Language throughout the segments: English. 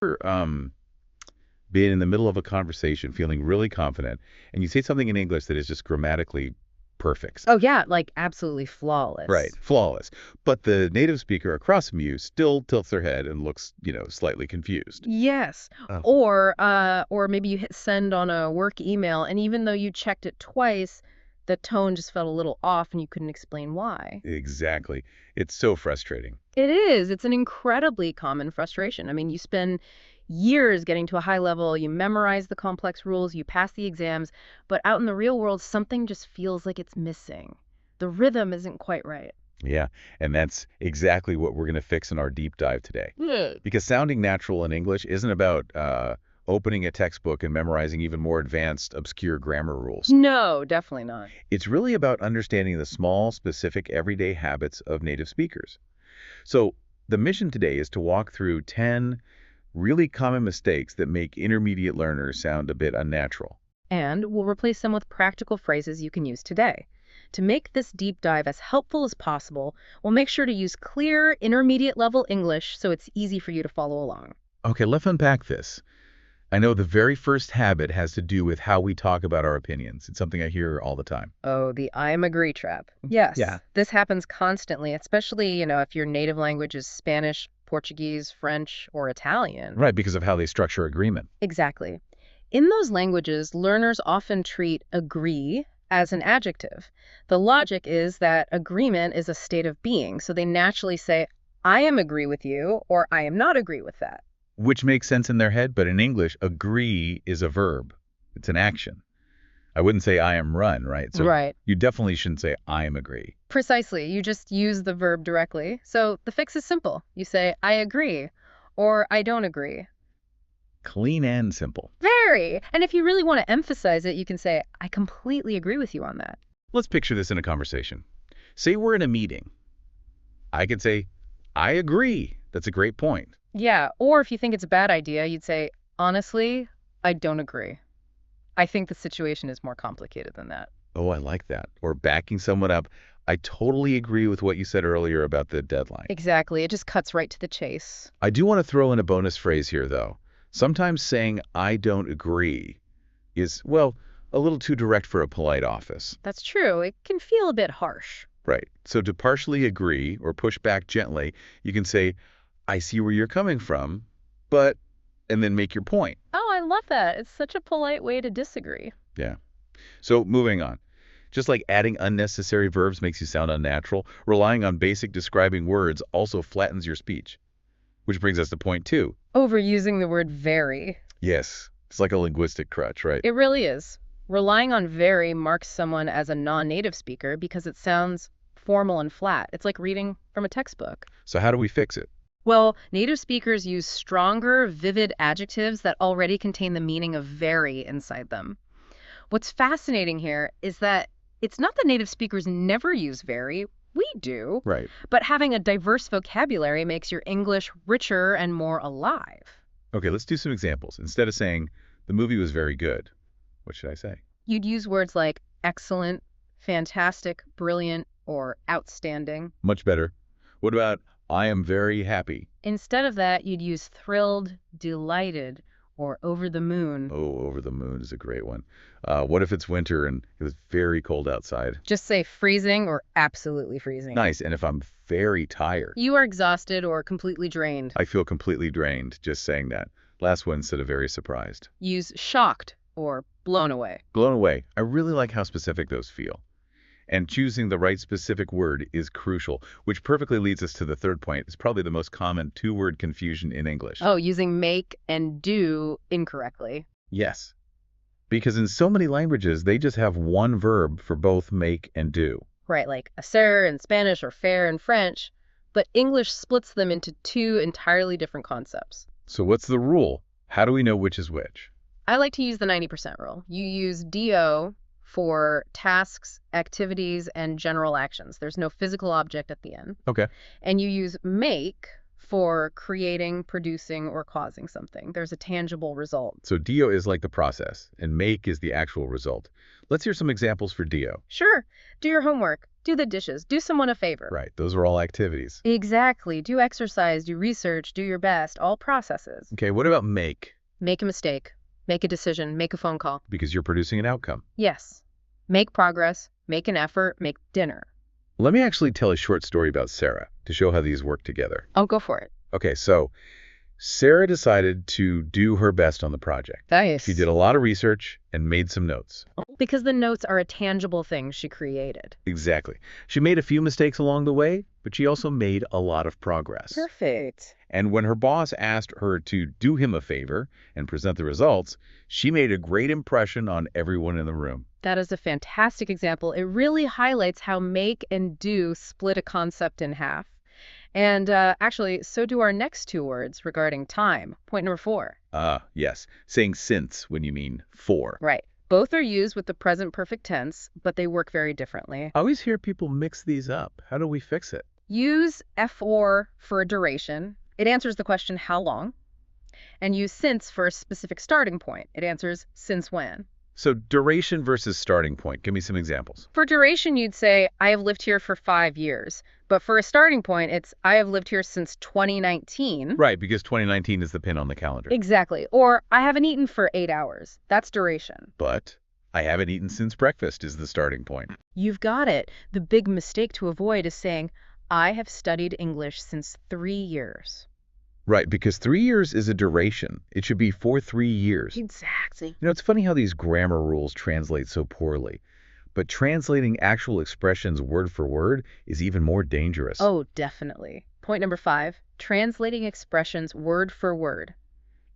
Being in the middle of a conversation, feeling really confident, and you say something in English that is just grammatically perfect. Oh, yeah, like absolutely Right, flawless. flawless. But the native speaker across from you still tilts their head and looks, slightly confused. Yes. Oh, Or maybe you hit send on a work email, and even though you checked it twice, the tone just felt a little off and you couldn't explain why. exactly. It's so frustrating. It is. It's an incredibly common frustration. I mean, you spend years getting to a high level, you memorize the complex rules, you pass the exams, but out in the real world, something just feels like it's missing. The rhythm isn't quite right. Yeah, and that's exactly what we're going to fix in our deep dive today. Yeah. Because sounding natural in English isn't about opening a textbook and memorizing even more advanced, obscure grammar rules. No, definitely not. It's really about understanding the small, specific, everyday habits of native speakers. So the mission today is to walk through 10 really common mistakes that make intermediate learners sound a bit unnatural. And we'll replace them with practical phrases you can use today. To make this deep dive as helpful as possible, we'll make sure to use clear, intermediate level English so it's easy for you to follow along. Okay, let's unpack this. I know the very first habit has to do with how we talk about our opinions. It's something I hear all the time. Oh, the I am agree trap. Yes. Yeah. This happens constantly, especially, if your native language is Spanish, Portuguese, French, or Italian. Right, because of how they structure agreement. Exactly. In those languages, learners often treat agree as an adjective. The logic is that agreement is a state of being, so they naturally say, I am agree with you, or I am not agree with that. Which makes sense in their head, but in English, agree is a verb. It's an action. I wouldn't say I am run, right? So Right. you definitely shouldn't say I am agree. Precisely. You just use the verb directly. So the fix is simple. You say, I agree, or I don't agree. Clean and simple. Very. And if you really want to emphasize it, you can say, I completely agree with you on that. Let's picture this in a conversation. Say we're in a meeting. I could say, I agree. That's a great point. Yeah. Or if you think it's a bad idea, you'd say, honestly, I don't agree. I think the situation is more complicated than that. Oh, I like that. Or backing someone up. I totally agree with what you said earlier about the deadline. Exactly. It just cuts right to the chase. I do want to throw in a bonus phrase here, though. Sometimes saying I don't agree is, well, a little too direct for a polite office. That's true. It can feel a bit harsh. Right. So to partially agree or push back gently, you can say, I see where you're coming from, but, and then make your point. Oh, I love that. It's such a polite way to disagree. Yeah. So moving on. Just like adding unnecessary verbs makes you sound unnatural, relying on basic describing words also flattens your speech. Which brings us to point two. Overusing the word very. Yes, it's like a linguistic crutch, right? It really is. Relying on very marks someone as a non-native speaker because it sounds formal and flat. It's like reading from a textbook. So how do we fix it? Well, native speakers use stronger, vivid adjectives that already contain the meaning of very inside them. What's fascinating here is that it's not that native speakers never use very. We do. Right. But having a diverse vocabulary makes your English richer and more alive. Okay, let's do some examples. Instead of saying, the movie was very good, what should I say? You'd use words like excellent, fantastic, brilliant, or outstanding. Much better. What about, I am very happy? Instead of that, you'd use thrilled, delighted, or over the moon. Oh, over the moon is a great one. What if it's winter and it was very cold outside? Just say freezing or absolutely freezing. Nice. And if I'm very tired, You are exhausted or completely drained. I feel completely drained just saying that. Last one instead of very surprised. Use shocked or blown away. Blown away. I really like how specific those feel. And choosing the right specific word is crucial, which perfectly leads us to the third point. It's probably the most common two-word confusion in English. Oh, using make and do incorrectly. Yes. Because in so many languages, they just have one verb for both make and do. Right, like hacer in Spanish or faire in French. But English splits them into two entirely different concepts. So what's the rule? How do we know which is which? I like to use the 90% rule. You use do for tasks, activities, and general actions. There's no physical object at the end. Okay. And you use make for creating, producing, or causing something. There's a tangible result. So dio is like the process, and make is the actual result. Let's hear some examples for dio. Sure, do your homework, do the dishes, do someone a favor. Right, those are all activities. Exactly. Do exercise, do research, do your best, all processes. Okay, what about make? Make a mistake, make a decision, make a phone call. Because you're producing an outcome. Yes. Make progress, make an effort, make dinner. Let me actually tell a short story about Sarah to show how these work together. Oh, go for it. Okay, so Sarah decided to do her best on the project. Nice. She did a lot of research and made some notes. Because the notes are a tangible thing she created. Exactly. She made a few mistakes along the way, but she also made a lot of progress. Perfect. And when her boss asked her to do him a favor and present the results, she made a great impression on everyone in the room. That is a fantastic example. It really highlights how make and do split a concept in half. And actually, so do our next two words regarding time. Point number 4. Yes. Saying since when you mean for. Right. Both are used with the present perfect tense, but they work very differently. I always hear people mix these up. How do we fix it? Use for a duration. It answers the question, how long? And use since for a specific starting point. It answers, since when? So duration versus starting point. Give me some examples. For duration, you'd say, I have lived here for 5 years. But for a starting point, it's, I have lived here since 2019. Right, because 2019 is the pin on the calendar. Exactly. Or, I haven't eaten for 8 hours. That's duration. But I haven't eaten since breakfast is the starting point. You've got it. The big mistake to avoid is saying, I have studied English since 3 years. Right, because 3 years is a duration. It should be for 3 years. Exactly. You know, it's funny how these grammar rules translate so poorly. But translating actual expressions word for word is even more dangerous. Oh, definitely. Point number 5, translating expressions word for word.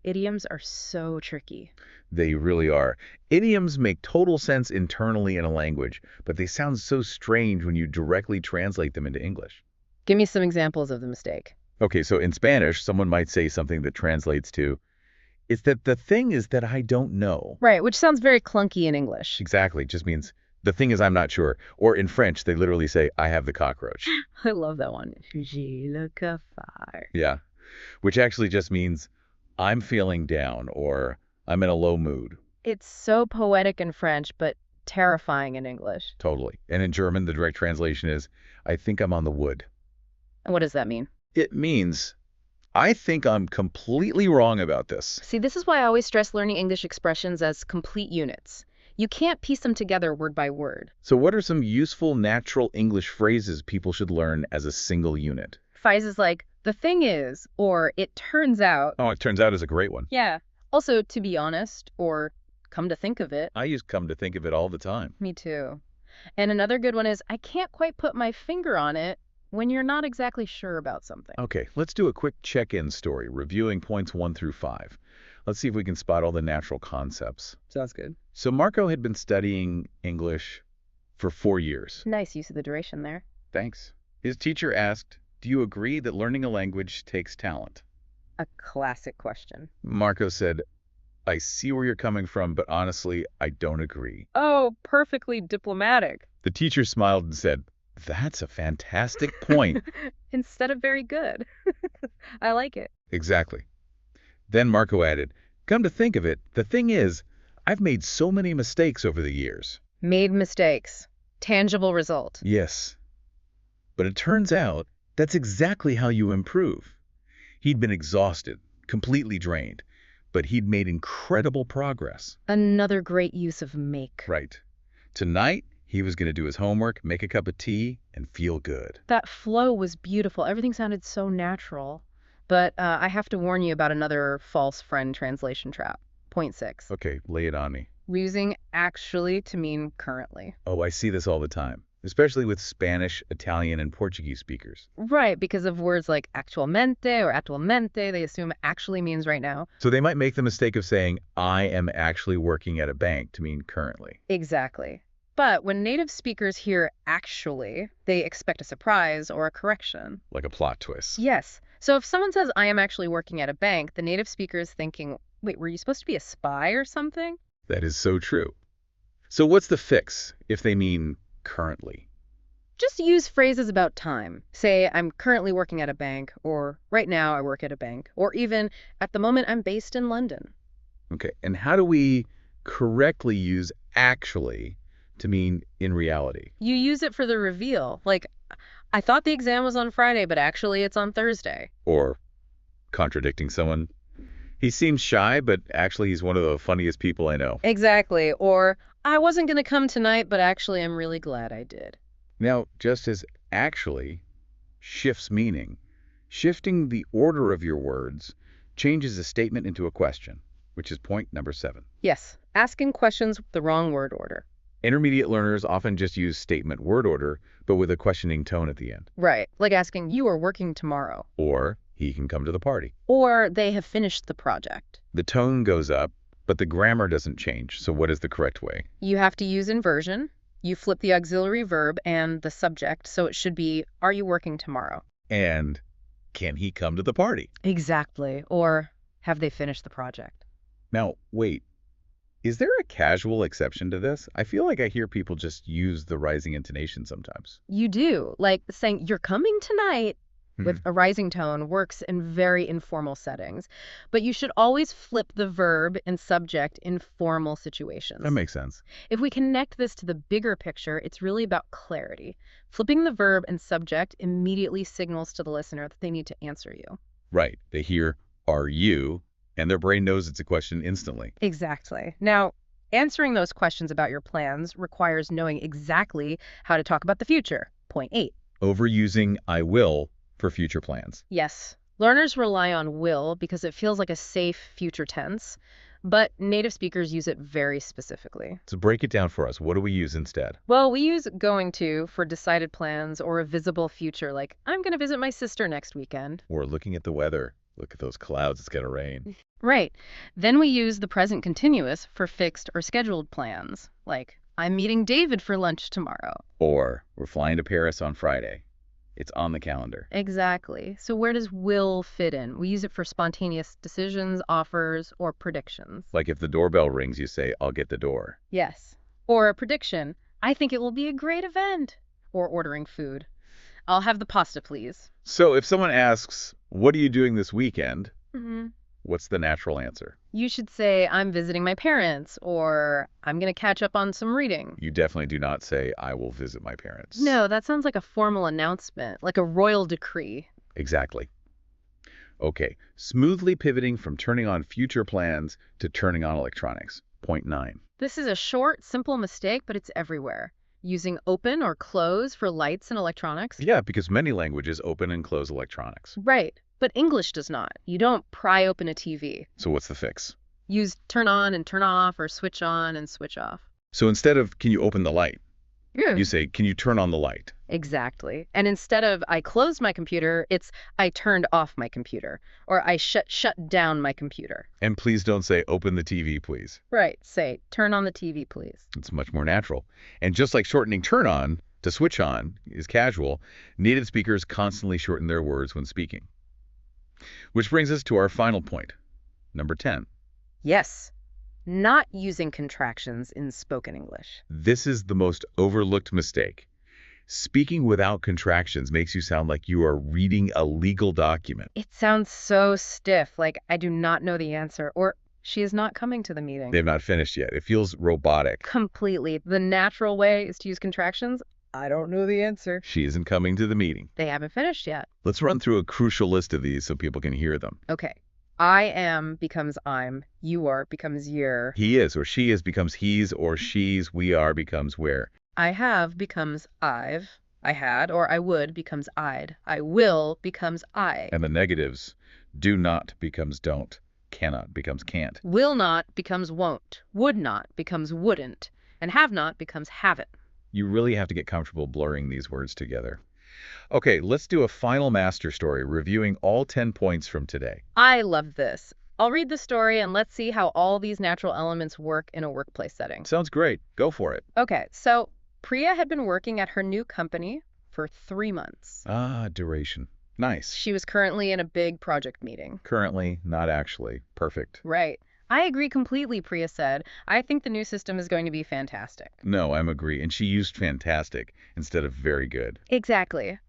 Idioms are so tricky. They really are. Idioms make total sense internally in a language, but they sound so strange when you directly translate them into English. Give me some examples of the mistake. Okay, so in Spanish, someone might say something that translates to, it's that the thing is that I don't know. Right, which sounds very clunky in English. Exactly, just means the thing is I'm not sure. Or in French, they literally say, I have the cockroach. I love that one. J'ai le cafard. Yeah, which actually just means I'm feeling down or I'm in a low mood. It's so poetic in French, but terrifying in English. Totally. And in German, the direct translation is, I think I'm on the wood. And what does that mean? It means, I think I'm completely wrong about this. See, this is why I always stress learning English expressions as complete units. You can't piece them together word by word. So what are some useful natural English phrases people should learn as a single unit? Phrases like, the thing is, or it turns out. Oh, it turns out is a great one. Yeah. Also, to be honest, or come to think of it. I use come to think of it all the time. Me too. And another good one is, I can't quite put my finger on it when you're not exactly sure about something. Okay, let's do a quick check-in story, reviewing points 1 through 5. Let's see if we can spot all the natural concepts. Sounds good. So Marco had been studying English for 4 years. Nice use of the duration there. Thanks. His teacher asked, do you agree that learning a language takes talent? A classic question. Marco said, I see where you're coming from, but honestly, I don't agree. Oh, perfectly diplomatic. The teacher smiled and said, that's a fantastic point. Instead of very good. I like it. Exactly. Then Marco added, come to think of it, the thing is, I've made so many mistakes over the years. Made mistakes. Tangible result. Yes. But it turns out that's exactly how you improve. He'd been exhausted, completely drained, but he'd made incredible progress. Another great use of make. Right. Tonight, he was going to do his homework, make a cup of tea, and feel good. That flow was beautiful. Everything sounded so natural. But I have to warn you about another false friend translation trap. Point 6. Okay, lay it on me. Using actually to mean currently. Oh, I see this all the time, especially with Spanish, Italian, and Portuguese speakers. Right, because of words like actualmente or actualmente, they assume actually means right now. So they might make the mistake of saying, I am actually working at a bank to mean currently. Exactly. But when native speakers hear actually, they expect a surprise or a correction. Like a plot twist. Yes. So if someone says, I am actually working at a bank, the native speaker is thinking, wait, were you supposed to be a spy or something? That is so true. So what's the fix if they mean currently? Just use phrases about time. Say, I'm currently working at a bank, or right now I work at a bank, or even at the moment I'm based in London. Okay, and how do we correctly use actually to mean in reality? You use it for the reveal. Like, I thought the exam was on Friday, but actually it's on Thursday. Or contradicting someone. He seems shy, but actually he's one of the funniest people I know. Exactly. Or, I wasn't going to come tonight, but actually I'm really glad I did. Now, just as actually shifts meaning, shifting the order of your words changes a statement into a question, which is point number 7. Yes, asking questions with the wrong word order. Intermediate learners often just use statement word order, but with a questioning tone at the end. Right, like asking, you are working tomorrow. Or, he can come to the party. Or, they have finished the project. The tone goes up, but the grammar doesn't change. So what is the correct way? You have to use inversion. You flip the auxiliary verb and the subject, so it should be, are you working tomorrow? And can he come to the party? Exactly. Or, have they finished the project? Now, wait. Is there a casual exception to this? I feel like I hear people just use the rising intonation sometimes. You do. Like saying, you're coming tonight with a rising tone works in very informal settings. But you should always flip the verb and subject in formal situations. That makes sense. If we connect this to the bigger picture, it's really about clarity. Flipping the verb and subject immediately signals to the listener that they need to answer you. Right. They hear, are you? And their brain knows it's a question instantly. Exactly. Now, answering those questions about your plans requires knowing exactly how to talk about the future. Point 8. Overusing I will for future plans. Yes, learners rely on will because it feels like a safe future tense, but native speakers use it very specifically. So break it down for us. What do we use instead? Well, we use going to for decided plans or a visible future, like, I'm going to visit my sister next weekend. Or looking at the weather. Look at those clouds. It's going to rain. Right. Then we use the present continuous for fixed or scheduled plans, like, I'm meeting David for lunch tomorrow. Or we're flying to Paris on Friday. It's on the calendar. Exactly. So where does will fit in? We use it for spontaneous decisions, offers, or predictions. Like if the doorbell rings, you say, I'll get the door. Yes. Or a prediction. I think it will be a great event. Or ordering food. I'll have the pasta, please. So if someone asks, what are you doing this weekend? Mm-hmm. What's the natural answer? You should say, I'm visiting my parents, or I'm going to catch up on some reading. You definitely do not say, I will visit my parents. No, that sounds like a formal announcement, like a royal decree. Exactly. Okay, smoothly pivoting from turning on future plans to turning on electronics. Point 9. This is a short, simple mistake, but it's everywhere. Using open or close for lights and electronics. Yeah, because many languages open and close electronics. Right, but English does not. You don't pry open a TV. So what's the fix? Use turn on and turn off or switch on and switch off. So instead of, can you open the light? Yeah. You say, can you turn on the light? Exactly. And instead of I closed my computer, it's I turned off my computer or I shut down my computer. And please don't say, open the TV, please. Right. Say, turn on the TV, please. It's much more natural. And just like shortening turn on to switch on is casual, native speakers constantly shorten their words when speaking. Which brings us to our final point, number 10. Yes. Not using contractions in spoken English. This is the most overlooked mistake. Speaking without contractions makes you sound like you are reading a legal document. It sounds so stiff, like I do not know the answer, or she is not coming to the meeting. They've not finished yet. It feels robotic. Completely. The natural way is to use contractions. I don't know the answer. She isn't coming to the meeting. They haven't finished yet. Let's run through a crucial list of these so people can hear them. Okay. I am becomes I'm. You are becomes you're. He is or she is becomes he's or she's. We are becomes we're. I have becomes I've. I had or I would becomes I'd. I will becomes I. And the negatives, do not becomes don't. Cannot becomes can't. Will not becomes won't. Would not becomes wouldn't. And have not becomes haven't. You really have to get comfortable blurring these words together. Okay, let's do a final master story, reviewing all 10 points from today. I love this. I'll read the story and let's see how all these natural elements work in a workplace setting. Sounds great. Go for it. Okay, so Priya had been working at her new company for 3 months. Ah, duration. Nice. She was currently in a big project meeting. Currently, not actually. Perfect. Right. I agree completely, Priya said. I think the new system is going to be fantastic. No, I'm agree. And she used fantastic instead of very good. Exactly.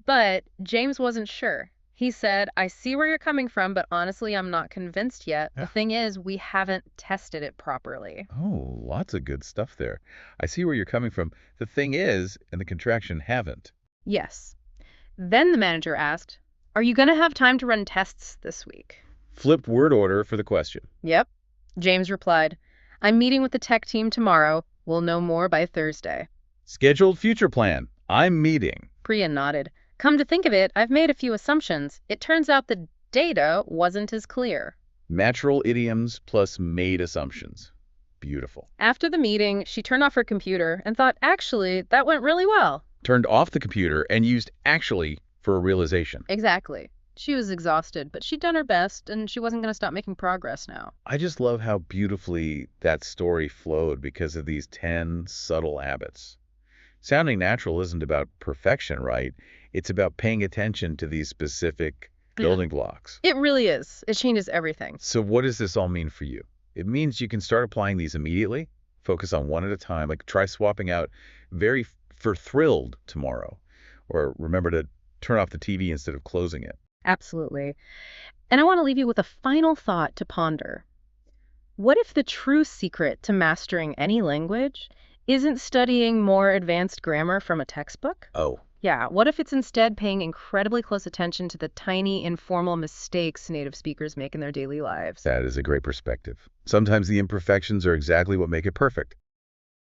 But James wasn't sure. He said, I see where you're coming from, but honestly, I'm not convinced yet. The Yeah. thing is, we haven't tested it properly. Oh, lots of good stuff there. I see where you're coming from. The thing is, and the contraction haven't. Yes. Then the manager asked, Are you going to have time to run tests this week? Flipped word order for the question. Yep. James replied, I'm meeting with the tech team tomorrow. We'll know more by Thursday. Scheduled future plan. I'm meeting. Priya nodded. Come to think of it, I've made a few assumptions. It turns out the data wasn't as clear. Natural idioms plus made assumptions. Beautiful. After the meeting, she turned off her computer and thought, actually, that went really well. Turned off the computer and used actually for a realization. Exactly. She was exhausted, but she'd done her best, and she wasn't going to stop making progress now. I just love how beautifully that story flowed because of these 10 subtle habits. Sounding natural isn't about perfection, right? It's about paying attention to these specific building blocks. It really is. It changes everything. So what does this all mean for you? It means you can start applying these immediately, focus on one at a time, like try swapping out very for thrilled tomorrow, or remember to turn off the TV instead of closing it. Absolutely. And I want to leave you with a final thought to ponder. What if the true secret to mastering any language isn't studying more advanced grammar from a textbook? Oh, Yeah, what if it's instead paying incredibly close attention to the tiny, informal mistakes native speakers make in their daily lives? that is a great perspective. Sometimes the imperfections are exactly what make it perfect.